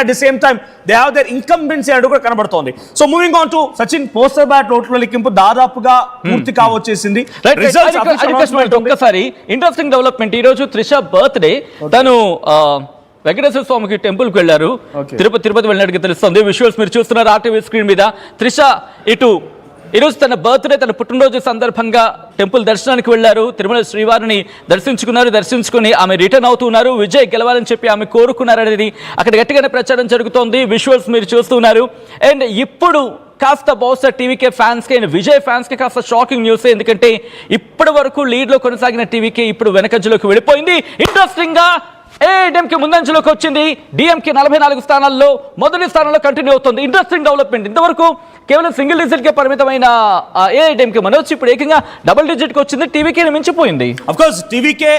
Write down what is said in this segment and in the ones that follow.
at the same time they have their incumbency అంటూ కూడా కనబడుతోంది. So moving on to Sachin, poster bat ఓట్ల లెక్కింపు దాదాపుగా పూర్తి కావచ్చేసింది. ఒక్కసారి ఇంట్రెస్టింగ్ డెవలప్మెంట్, ఈ రోజు త్రిష బర్త్డే. తను వెంకటేశ్వర స్వామికి టెంపుల్ కి వెళ్లారు, తిరుపతి వెళ్ళినట్టుగా తెలుస్తుంది. విజువల్స్ మీరు చూస్తున్నారు RTV స్క్రీన్ మీద. త్రిష ఈరోజు తన బర్త్డే, తన పుట్టినరోజు సందర్భంగా టెంపుల్ దర్శనానికి వెళ్లారు. తిరుమల శ్రీవారిని దర్శించుకుని ఆమె రిటర్న్ అవుతున్నారు. విజయ్ గెలవాలని చెప్పి ఆమె కోరుకున్నారనేది అక్కడ గట్టిగానే ప్రచారం జరుగుతోంది. విజువల్స్ మీరు చూస్తున్నారు. అండ్ ఇప్పుడు కాస్త బహుశా టీవీకే ఫ్యాన్స్ కి, విజయ్ ఫ్యాన్స్ కి కాస్త షాకింగ్ న్యూస్. ఎందుకంటే ఇప్పటి వరకు లీడ్ లో కొనసాగిన టీవీకే ఇప్పుడు వెనకంజలోకి వెళ్ళిపోయింది. ఇంట్రెస్టింగ్ గా ఏఐఎంకే ముందంజలోకి వచ్చింది. డిఎంకే 44 స్థానాల్లో మొదటి స్థానంలో కంటిన్యూ అవుతుంది. Interesting development. ఇంతవరకు కేవలం సింగిల్ డిజిట్ కే పరిమితమైన ఏఐఎంకే మనోజ్ ఇప్పుడు ఏకంగా డబుల్ డిజిట్ కి వచ్చింది. టీవీకే మించిపోయింది. అఫ్ కోర్స్ టీవీకే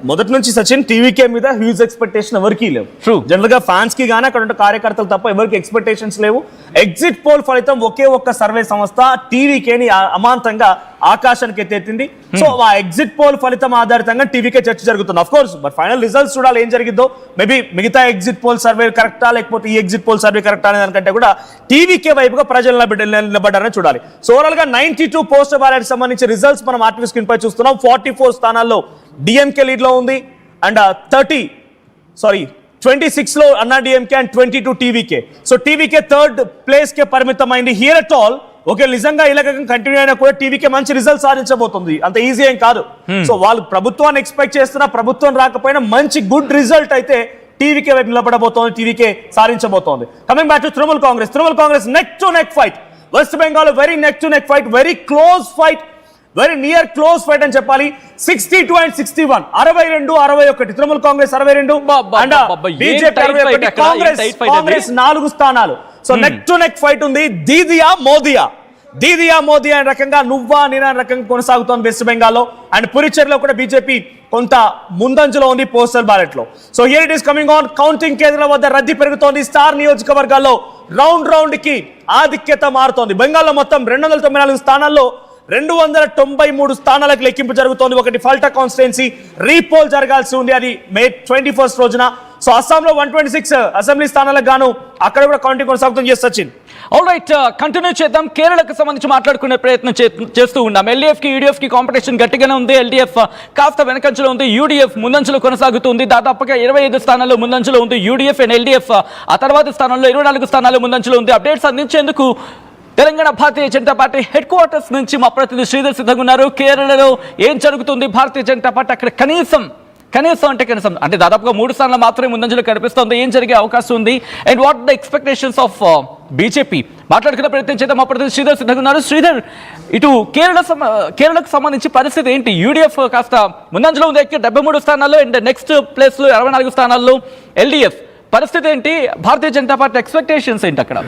మొదటి నుంచి సచిన్ టీవీకే మీద హ్యూజ్ ఎక్స్పెక్టేషన్ ఎవరికి లేవు. జనరల్ గా ఫ్యాన్స్ కి గానీ అక్కడ కార్యకర్తలు తప్ప ఎవరికి ఎక్స్పెక్టేషన్స్ లేవు. ఎగ్జిట్ పోల్ ఫలితం ఒకే ఒక్క సర్వే సంస్థ టీవీకేని అమాంతంగా ఆకాశానికి ఎత్తేసింది. సో ఆ ఎగ్జిట్ పోల్ ఫలితం ఆధారితంగా టీవీకే చర్చ జరుగుతుంది. Of course but final results చూడాలి ఏం జరిగిందో. మేబీ మిగతా ఎగ్జిట్ పోల్ సర్వే కరెక్టా లేకపోతే ఈ ఎగ్జిట్ పోల్ సర్వే కరెక్టా అనే దానికంటే కూడా టీవీకే వైపుగా ప్రజలు నిలబడ్డారని చూడాలి. సో ఓవరాల్ గా 92 పోస్టల్ బ్యాలెట్ సంబంధించి రిజల్ట్స్ మనం RTV స్క్రీన్ పై చూస్తున్నాం. 44 స్థానాల్లో డిఎంకే లీడ్ లో ఉంది అండ్ 26 లో Anna DMK and 22 TVK. So TVK third place కే పరిమితమైంది. హియర్ అట్ ఆల్ ఓకే, నిజంగా ఇలాగ కంటిన్యూ అయినా కూడా టీవీకే మంచి రిజల్ట్ సాధించబోతుంది. అంత ఈజీ ఏం కాదు. సో వాళ్ళు ప్రభుత్వాన్ని ఎక్స్పెక్ట్ చేస్తున్నా, ప్రభుత్వం రాకపోయినా మంచి గుడ్ రిజల్ట్ అయితే టీవీకే వైపు నిలబడబోతోంది, టీవీకే సాధించబోతోంది. Coming back to Trinamool Congress neck to neck fight. West Bengal very neck to neck fight, very close fight, very near close fight అని చెప్పాలి. 62 and 61, 62-61 Trinamool Congress 62 and BJP 61. Congress 4 స్థానాలు. So neck to neck fight ఉంది. దీదియా మోదియా అనే రకంగా నువ్వా నేనా అనే రకంగా కొనసాగుతోంది వెస్ట్ బెంగాల్లో. అండ్ పురిచెర్లో కూడా బీజేపీ కొంత ముందంజలో ఉంది పోస్టల్ బ్యాలెట్ లో. So here it is coming on. Counting కేంద్రాల వద్ద రద్దీ పెరుగుతోంది. స్టార్ నియోజకవర్గాల్లో రౌండ్ కి ఆధిక్యత మారుతోంది. బెంగాల్లో మొత్తం 294 స్థానాల్లో 293 స్థానాలకు లెక్కింపు జరుగుతోంది. ఒకటి ఫల్టా కాన్స్టిట్యుయెన్సీ రీపోల్ జరగాల్సి ఉంది, అది May 21 రోజున. సో అస్సాంలో 126 అసెంబ్లీ స్థానాలకు గాను అక్కడ కూడా కౌంటింగ్ కొనసాగుతుంది. సచిన్ ఆల్ రైట్, కంటిన్యూ చేద్దాం. కేరళకు సంబంధించి మాట్లాడుకునే ప్రయత్నం చేస్తూ ఉన్నాం. ఎల్డీఎఫ్ కి యూడీఎఫ్ కి కాంపిటీషన్ గట్టిగానే ఉంది. ఎల్డీఎఫ్ కాస్త వెనకంచలో ఉంది, యూడీఎఫ్ ముందంచలో కొనసాగుతుంది. దాదాపుగా 25 స్థానాల్లో ముందంచలో ఉంది యూడీఎఫ్ అండ్ ఎల్డీఎఫ్ ఆ తర్వాత స్థానంలో 24 స్థానాల్లో ముందంచలో ఉంది. అప్డేట్స్ అందించేందుకు Telangana Bharatiya Janata party head quarters నుంచి మా ప్రతినిధి శ్రీధర్ సిద్ధంగా ఉన్నారు. కేరళలో ఏం జరుగుతుంది? భారతీయ జనతా పార్టీ అక్కడ కనీసం అంటే దాదాపుగా 3 స్థానాలు మాత్రమే ముందంజలో కనిపిస్తోంది. ఏం జరిగే అవకాశం ఉంది and what the expectations of BJP మాట్లాడుకునే ప్రయత్నం చేద్దాం. మా ప్రతినిధి శ్రీధర్ సిద్ధంగా ఉన్నారు. శ్రీధర్, ఇటు కేరళకు సంబంధించి పరిస్థితి ఏంటి? యూడీఎఫ్ కాస్త ముందంజలో ఉంది 73 స్థానాల్లో అండ్ నెక్స్ట్ ప్లేస్ లో 24 స్థానాల్లో ఎల్డీఎఫ్. పరిస్థితి ఏంటి? భారతీయ జనతా పార్టీ ఎక్స్పెక్టేషన్స్ ఏంటి అక్కడ?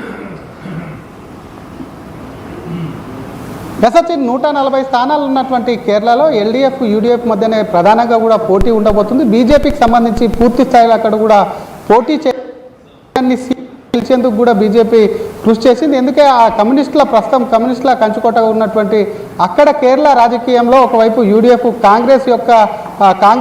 సచిన్ 140 స్థానాలు ఉన్నటువంటి కేరళలో ఎల్డీఎఫ్ యూడీఎఫ్ మధ్యనే ప్రధానంగా కూడా పోటీ ఉండబోతుంది. బీజేపీకి సంబంధించి పూర్తి స్థాయిలో అక్కడ కూడా పోటీ గెలిచేందుకు కూడా బీజేపీ కృషి చేసింది. ఎందుకే ఆ కమ్యూనిస్టుల కంచుకోటగా ఉన్నటువంటి అక్కడ కేరళ రాజకీయంలో ఒకవైపు యూడీఎఫ్ కాంగ్రెస్